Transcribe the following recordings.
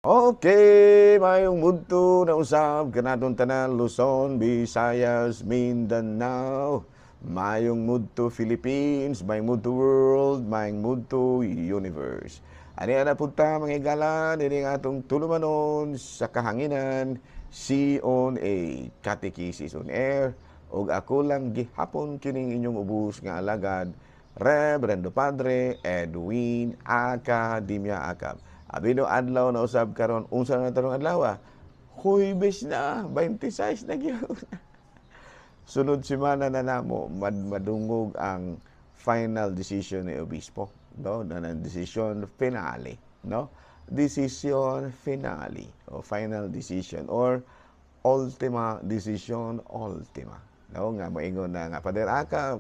Okay, mayong mudto na usab kanatong tanan Luzon, Visayas, Mindanao. Mayong mudto Philippines, mayong mudto world, mayong mudto universe. Ani ana punta mga higala dili nga atong tulumanon sa kahanginan CONA Catechesis on Air ug ako lang gihapon kining inyong ubos nga alagad Reverendo Padre Edwin Academia Acab. Abino adlaw na usab karon unsa na tarong adlaw? Huwebes na, 26 na gyud. Sunod semana na namo madungog ang final decision ni obispo, no? Na decision finale, no? Decision finale o final decision or ultima decision ultima. No, nga moingon na nga Pader Aka,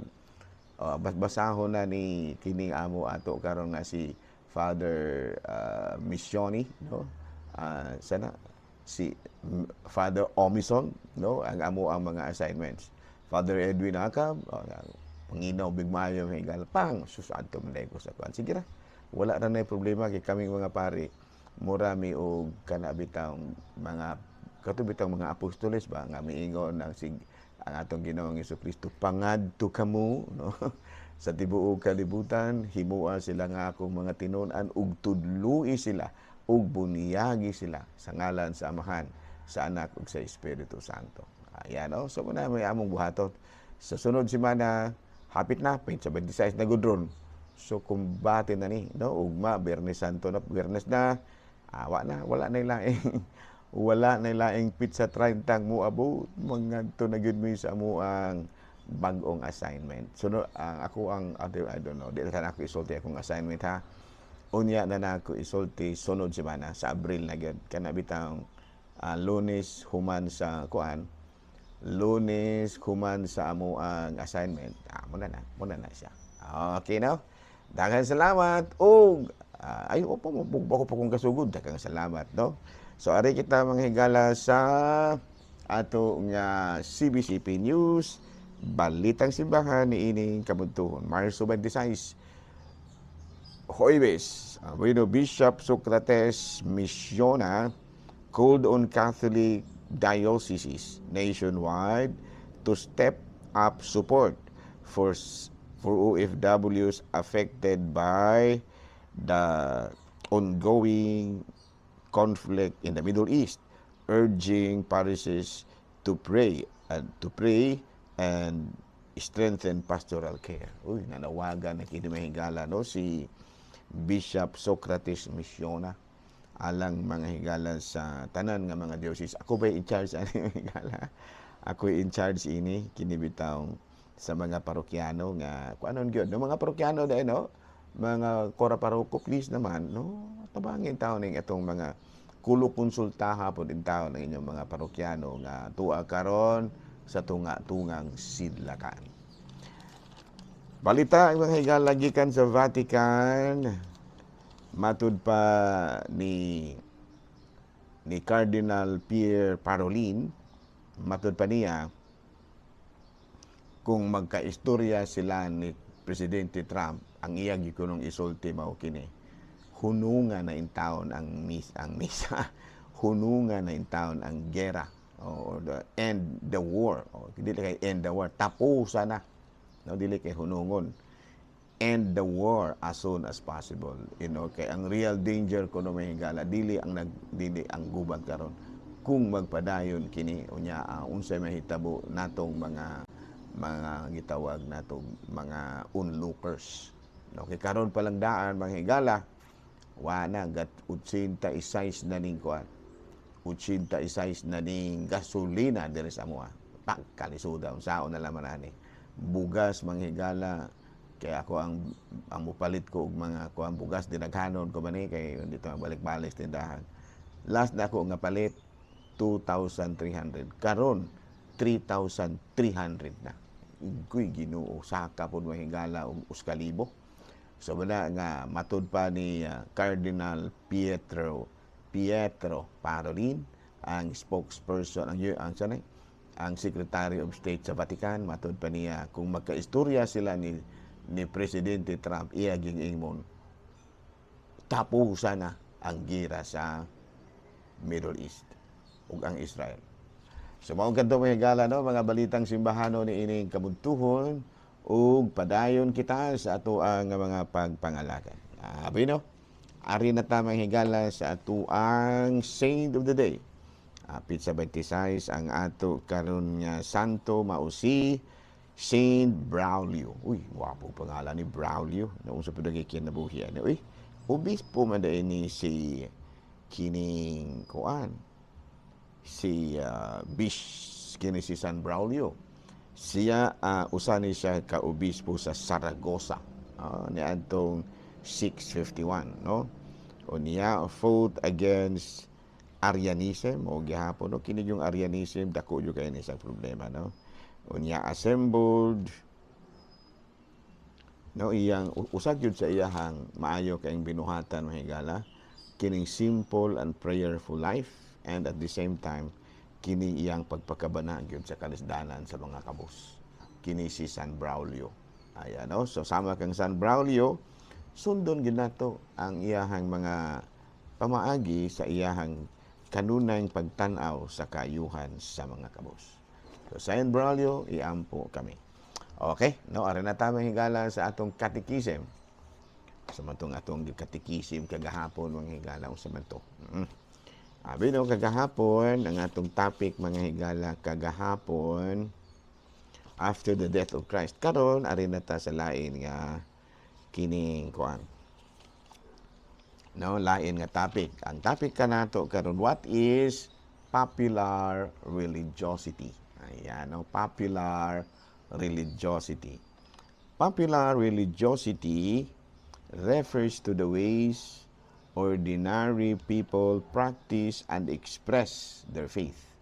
basahon na ni kining amo ato karon nga si Father Missioni, no? Sana si Father Omison, no? Ang amo ang mga assignments. Father Edwin Acab, panginaw bigmayo nga igalpang susadto man ko sa kwan. Sige ra. Wala ra nay problema kay kaming mga pari. Murami og kanabitang mga katubitang mga apostoles ba nga miingon ang ang atong Ginoong Jesucristo pangadto kamo, no? Sa tibuok kalibutan himua sila nga akong mga tinud-an ug tudloi sila ug bunyagi sila sa ngalan sa Amahan, sa Anak ug sa Espiritu Santo. Ayan, no? So muna may among buhaton sa sunod semana hapit na sa 26 na gudron. So kumbate na ni, no? Ugma Biyernes Santo na, Biyernes na wala na laing wala na laing pizza 30 mo abot mangadto na gyud mi sa amo ang bag-ong assignment. So ako ang I don't know, di na ako isulti akong assignment ha. Unya na ako isulti sunod semana sa Abril na gyud kana bitang Lunes human sa kuan. Lunes human sa amo ang assignment. Muna na siya. Okay no? Daghang salamat og ay opo mo ko pa kung kasugod daghang salamat no. So ari kita mga higala sa ato nga CBCP News Balitang Simbahan ni ining kabuntuhon Marso 26 Huwebes. Bishop Socrates Missiona called on Catholic dioceses nationwide to step up support for OFWs affected by the ongoing conflict in the Middle East, urging parishes to pray and strengthen pastoral care. Uy, nanawagan na kini mahigala no si Bishop Socrates Missiona alang mga higala sa tanan nga mga diocese. Ako ba in charge ani higala? Ako in charge ini kini bitaw sa mga parokyano nga kuanon gyud no mga parokyano dai no mga kora paroko please naman no tabangin taon ning atong mga kulo konsultaha pod in taon ng inyong mga parokyano nga tuwa karon sa tunga-tungang sidlakan. Balita ang mga higala gikan sa Vatican matud pa ni Cardinal Pierre Parolin, matud pa niya kung magkaistorya sila ni Presidente Trump, ang iya gikunong isulti mao kini. Hunungan na in taon ang misa. Hunungan na in taon ang gera or end the war. Dili kay end the war, tapusan na. No, dili kay hunungon. End the war as soon as possible. You know, kay ang real danger kuno may higala dili ang gubat karon. Kung magpadayon kini unya unsay mahitabo natong mga gitawag natong mga onlookers. No, kay karon pa lang daan mga higala wana gat 86 na ning kuan. 86 na ning gasolina diri sa amoa. Pagkalisuda unsaon na laman ani. Bugas manghigala kay ako ang mupalit ko og mga kuan bugas dinaghanon ko man kay dito balik-balik tindahan. Last na ako nga palit 2,300. Karon 3,300 na. Kuy Ginoo saka pod mahigala og uskalibo. So bala nga matud pa ni Cardinal Pietro Parolin, ang spokesperson ang Secretary of State sa Vatican, matud pa niya kung magkaistorya sila ni Presidente Trump iya ging-ingmon tapusan na ang gira sa Middle East ug ang Israel. So mao kadto mga higala no, mga balitang simbahano ni ining kabuntuhon ug padayon kita sa ato ang mga pagpangalakan. Abi no, ari na ta mga higala sa ato ang Saint of the Day. Pizza 26 ang ato karon nga santo mausi Saint Braulio. Uy, wapo pangalan ni Braulio. Naunsa pud gyud kinabuhi ani. Uy, obispo man dai ni si kining kuan si kini si San Braulio. Siya usa ni siya ka obispo sa Saragossa niadtong 651 no. O niya fought against Arianism o gihapon no, kini yung Arianism dako jud kay ni sa problema no. O niya assembled no, iyang usag yun sa iyahang maayo kayong binuhatan mahigala kining simple and prayerful life, and at the same time kini iyang pagpakabana gyud sa kalisdanan sa mga kabus. Kini si San Braulio. Ayan no, so sama kang San Braulio, sundon gyud nato ang iyahang mga pamaagi sa iyahang kanunayng pagtan-aw sa kaayuhan sa mga kabus. So San Braulio, iampo kami. Okay, no, ara na ta higala sa atong catechism. Sa matong atong catechism kagahapon mga higala sa man to. Abi no, kagahapon ang atong topic mga higala kagahapon after the death of Christ. Karon ari na ta sa lain nga kining kuan. No, lain nga topic. Ang topic kanato karon, what is popular religiosity? Ayan, no, popular religiosity. Popular religiosity refers to the ways ordinary people practice and express their faith,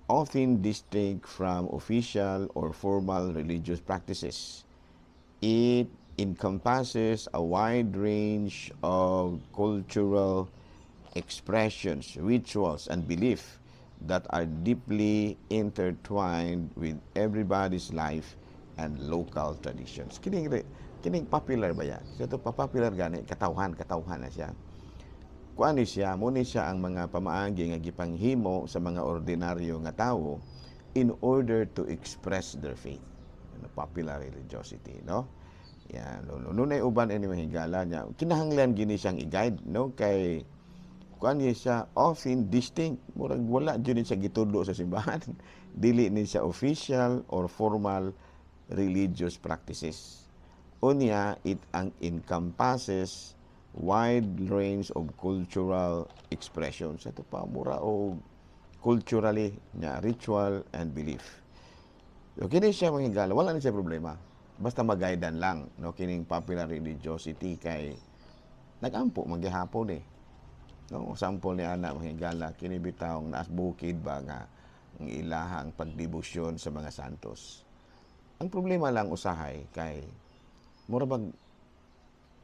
often distinct from official or formal religious practices. It encompasses a wide range of cultural expressions, rituals, and belief that are deeply intertwined with everybody's life and local traditions. Kining popular ba yan? So ito popular gani, katawhan na siya. Kuan ni siya, muna siya ang mga pamaagi nga gipanghimo sa mga ordinaryo nga tawo in order to express their faith. Popular religiosity, no? Yan, nunay uban ini mahigala niya. Kinahanglan gini siyang i-guide, no? Kay kuan niya siya often distinct, murag wala jud siya gitudlo sa simbahan. Dili ni siya official or formal religious practices. Unya, it encompasses wide range of cultural expressions. Ito pa mura o culturally nya ritual and belief. So, kini siya mahigala, wala ni siya problema. Basta mag-guidean lang, no, kining popular religiosity kay nagampo maghihapon eh. No, sample ni ana mahigala kini bitawng naas bukid ba nga ang ilahang pagdebosyon sa mga santos. Ang problema lang usahay kay mura bang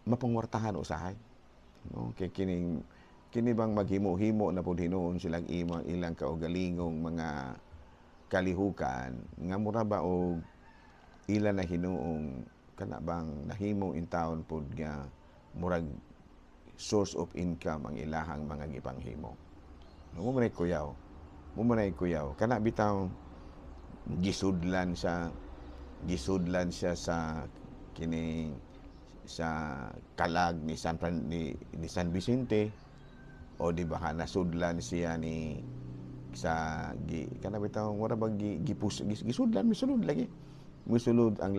mapangwartahan usahay. No, kay kini bang maghimo-himo na pud hinuon silang ilang kaugalingong mga kalihukan nga mura ba og ila na hinuong kana bang nahimo in town pod nga murag source of income ang ilahang mga gipanghimo. Mo man kuyaw. Kana bitaw gisudlan siya sa kini sa kalag ni San Vicente, o di ba nasudlan siya ni sa kana bitaw mura bang gisudlan misulod lagi. Misulod ang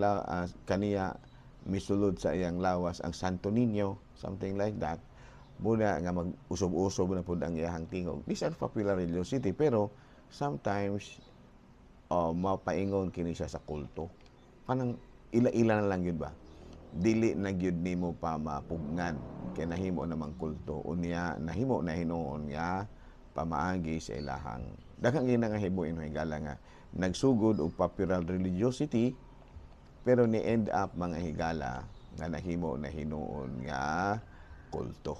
kaniya misulod sa iyang lawas ang Santo Niño, something like that. Muna nga mag-usob-usob na pud ang iyang tingog. These are popular religiosity, pero sometimes mapaingon kini siya sa kulto. Kanang ila-ila na lang yun ba? Dili na gyud nimo pa mapugnan kay nahimo namang kulto. Unya nahimo na hinuon nga pamaagi sa ilahang daghang gina nga himuin higala nga nagsugod og popular religiosity, pero ni end up mga higala nga nahimo na hinuon nga kulto.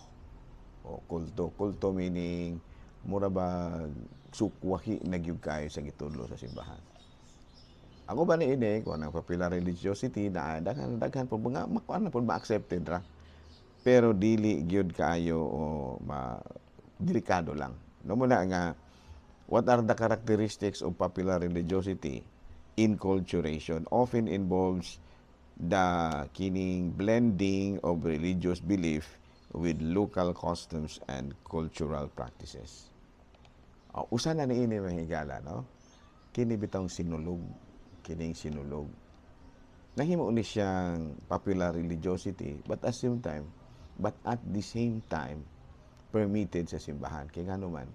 O kulto meaning mura ba sukwahi na gyud kayo sa gitudlo sa simbahan. Ako ba ni ini kung ang popular religiosity na daghan po mga makuan na po ma-accepted ra. Pero dili gyud kaayo o delikado lang. No muna nga, what are the characteristics of popular religiosity? Inculturation often involves the kining blending of religious belief with local customs and cultural practices. Usa na niini mahigala, no? Kini bitong sinulog, kining sinulog. Nahimo ni siyang popular religiosity, but at the same time, permitted sa simbahan. Kaya nga naman,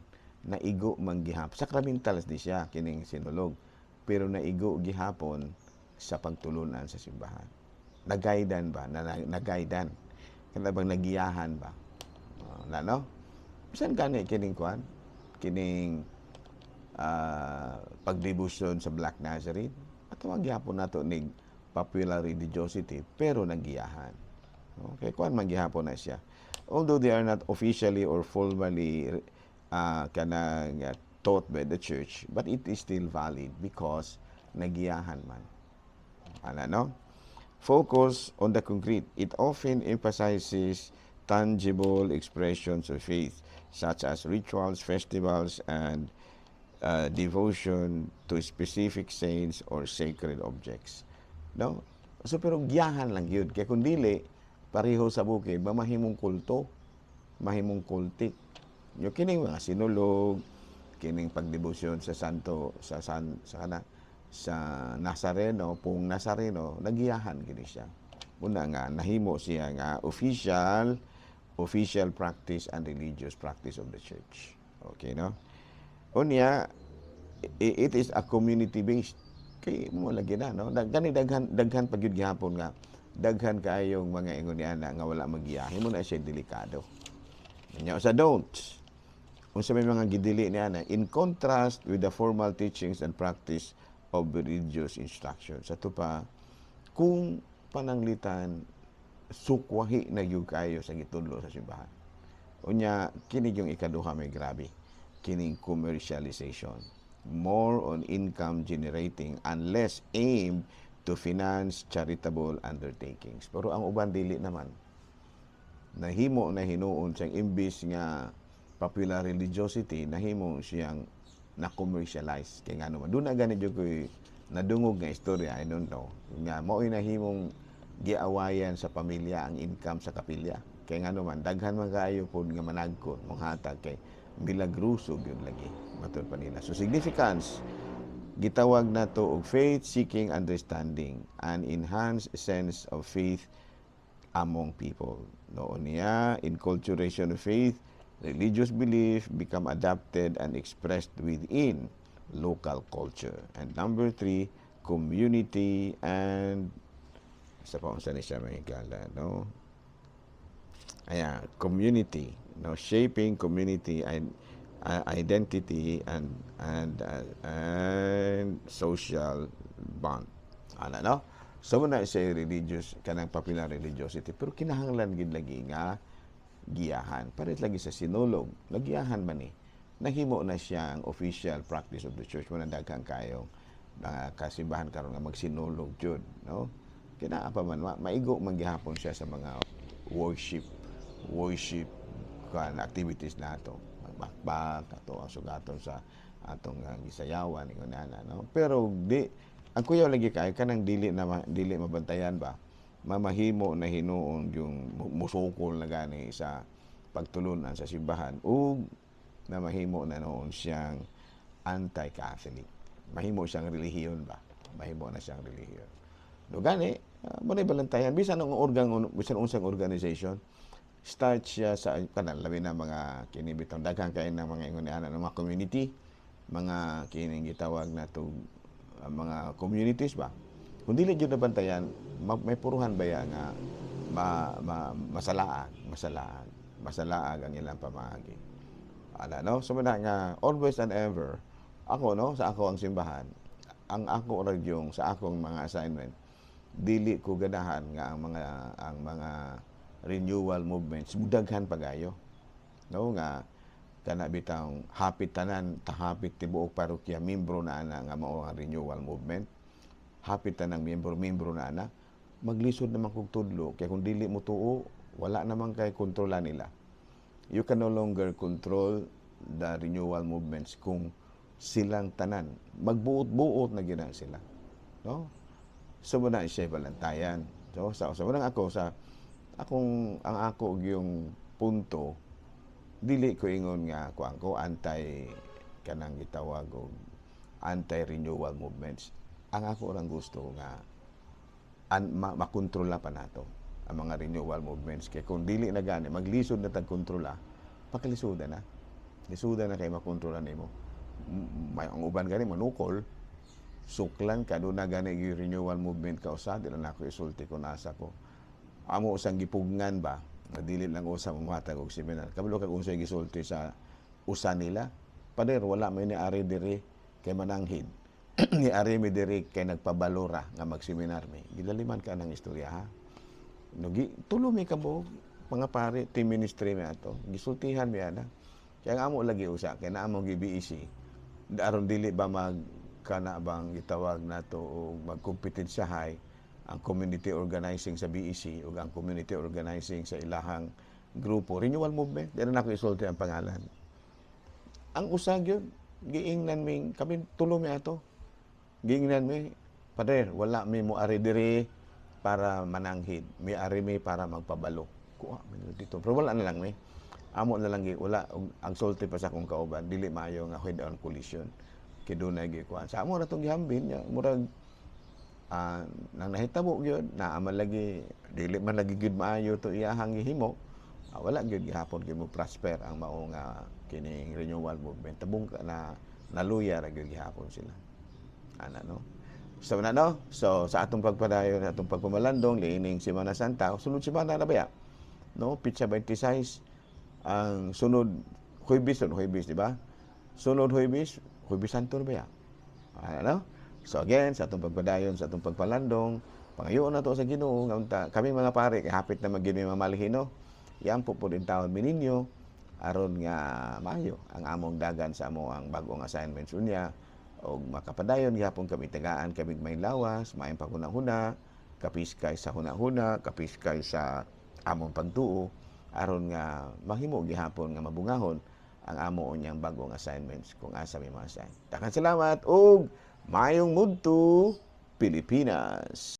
naigo manggihap. Sacramentals di siya, kining sinulog. Pero naigo gihapon sa pagtulunan sa simbahan. Nagaidan ba? Nagaidan. Kaya bang nagiyahan ba? No? Bisan gani kining kwan? Kining pagdebosyon sa Black Nazarene. At ang gihapon nato nig popular religiosity, pero nagiyahan. Okay, kwan manggihapon na siya. Although they are not officially or formally taught by the church, but it is still valid because nagiyahan man. No? Focus on the concrete. It often emphasizes tangible expressions of faith, such as rituals, festivals, and devotion to specific saints or sacred objects. No? So, pero giyahan lang yun. Kaya kung dili, pareho sa bukid, mahimong kulto, mahimong kultik. Yung kining mga sinulog, kining pagdebosyon sa santo, sa Nazareno, pong Nazareno, nagiyahan kini siya. Una nga, nahimo siya nga official practice and religious practice of the church. Okay, no? Unya, it is a community-based. Kay mo lagi na, no? Daghan pag yun gihapon nga, daghan kaayong mga inguniana nga wala magiyahin mo na siya delikado. Nya sa don'ts. Unsa may mga gidili niya na in contrast with the formal teachings and practice of religious instruction. Sa to pa, kung pananglitan sukwahi na gyud kayo sa gitudlo sa simbahan. Unya kini yung ikaduha may grabe. Kining commercialization. More on income generating and less aimed to finance charitable undertakings. Pero ang uban dili naman. Nahimo na hinuon siyang imbis nga popular religiosity, nahimo siyang na-commercialize. Kaya nga naman, doon na ganit yung nadungog nga istorya, I don't know. Nga, mao'y nahimong giawayan sa pamilya ang income sa kapilya. Kaya nga naman, daghan man kaayo po nga managkon, mong hatag kay milagruso yun lagi. Matod pa nila. So, significance, gitawag na to og faith-seeking understanding and enhanced sense of faith among people. Noon niya, inculturation of faith, religious belief become adapted and expressed within local culture. And number 3, community and sa paunsa ni siya may kala, no? Ayan, community, no? Shaping community and identity and social bond. Ano, no? So, muna siya religious, kanang popular religiosity, pero kinahanglan gid lagi nga giyahan. Parit lagi sa sinulog, nagiyahan man eh. Nahimo na siyang official practice of the church. Muna daghang kayong kasimbahan karon nga magsinulog jud, no? Kinaapa man maigo man gihapon siya sa mga worship kan activities nato. Magbakbak ato ang sugaton sa atong gisayawan ingon ana, no? Pero ang kuyaw lagi kay kanang dili mabantayan ba? Mamahimo na hinuon yung musukol na gani sa pagtulunan sa simbahan ug na mahimo na noon siyang anti-Catholic. Mahimo siyang relihiyon ba? Mahimo na siyang relihiyon. Do gani, mo na balantayan bisan unsang organization start siya sa kanang labi na mga kinibitong daghang kay ng mga ingunian ng mga community, mga kining gitawag na to mga communities ba. Kung dili jud nabantayan, may puruhan ba ya nga masalaag ang ilang pamaagi. Ala, no? So nga always and ever ako, no, sa ako ang simbahan, ang ako ra yung sa akong mga assignment, dili ko ganahan nga ang mga renewal movements mudaghan pagayo, no, nga kana bitang hapit tanan tahapit tibuok parokya membro na ana nga mao ang renewal movement, hapit tanang membro na ana maglisod naman kog tudlo kay kung dili mo tuo wala naman kay kontrola nila. You can no longer control the renewal movements kung silang tanan magbuot-buot na gina sila, no? So muna siya balantayan. So sa muna ako sa ang ako yung punto, dili ko ingon nga kuan ko anti kanang gitawag og anti-renewal movements. Ang ako orang gusto nga makontrola pa nato ang mga renewal movements. Kaya kung dili na gani, maglisod na tag-kontrola, pakalisoda na. Lisuda na kay makontrola nimo. May ang uban gani manukol, suklan ka doon na gani yung renewal movement ka usa, dili na ako isulti ko nasa ko. Amo usang gipugngan ba, na dili lang usa mamatag og seminar. Kabalo kag unsay gisulti sa usa nila, pader wala may ni ari diri kay mananghid. Ni ari mi diri kay nagpabalora nga magseminar mi. Gidaliman ka ng istorya ha. Nugi tulo mi kabog mga pare team ministry mi ato. Gisultihan mi ana. Kaya nga amo lagi usa kay naa mo gi-BEC. Aron dili ba kana bang gitawag nato og magkompetensyahay ang community organizing sa BEC ug ang community organizing sa ilahang grupo renewal movement. Dili na ko isulti ang pangalan. Ang usa gyud giingnan mi kami tulo mi ato. Giingnan mi pader wala mi mo ari diri para mananghid. May ari mi para magpabalo. Kuha mi dito. Pero wala na lang mi. Amo na lang wala ang sulti pa sa akong kauban dili maayo nga head-on collision. Kay dunay gikuan. Sa amo na tong gihambin nya murag nang nahitabo gyud naa man lagi dili man lagi gyud maayo to iyahang gihimo. Wala gyud gihapon kay mo prosper ang mao nga kining renewal movement. Tabong na naluya ra gyud gihapon sila. Ana no. So na no. So sa atong pagpadayon atong pagpamalandong liining Semana Santa, sunod semana na ba ya? No, Pitsa 26 ang sunod Huwebes, di ba? Sunod Huwebes Santo na ba ya? Ano? So again, sa atong pagpadayon, sa atong pagpalandong, pangayoon na to sa Ginoo nga unta kami mga pare kay hapit na magini mamalihino. Yang pupud in taon mininyo aron nga maayo ang among dagan sa amo ang bag-ong assignments unya og makapadayon gihapon kami tagaan kami may lawas, maayong paghuna-huna, kapiskay sa huna-huna, kapiskay sa among pagtuo aron nga mahimo gihapon nga mabungahon ang amo unyang bag-ong assignments kung asa may mga assign. Daghang salamat ug maayong mudto Pilipinas.